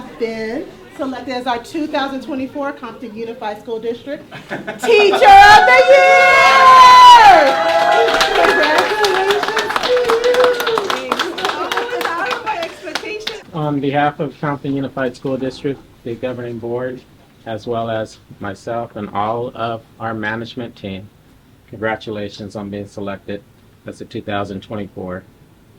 have been selected as our 2024 Compton Unified School District Teacher of the Year! Congratulations to you! Out of my expectations. On behalf of Compton Unified School District, the governing board, as well as myself and all of our management team, congratulations on being selected as the 2024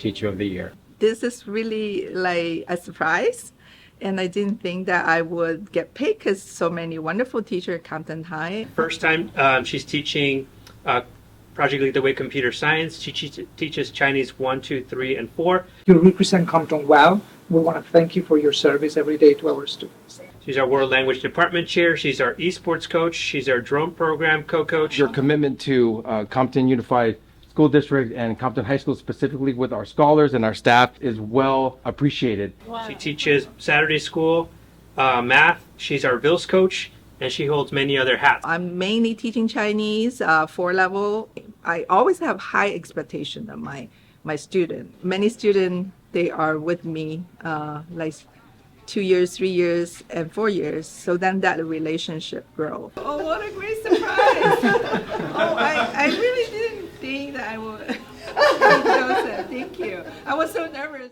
Teacher of the Year. This is really like a surprise, and I didn't think that I would get picked because so many wonderful teachers at Compton High. First time she's teaching Project Lead the Way Computer Science. She teaches Chinese 1, 2, 3, and 4. You represent Compton well. We want to thank you for your service every day to our students. She's our World Language Department Chair. She's our eSports coach. She's our drone program co-coach. Your commitment to Compton Unified School District and Compton High School specifically with our scholars and our staff is well appreciated. Wow. She teaches Saturday school, math. She's our VILS coach, and she holds many other hats. I'm mainly teaching Chinese 4 level. I always have high expectation of my student. Many students, they are with me like 2 years, 3 years, and 4 years. So then that relationship grows. Oh, what a great surprise! I really didn't think that I would be chosen. Thank you. I was so nervous.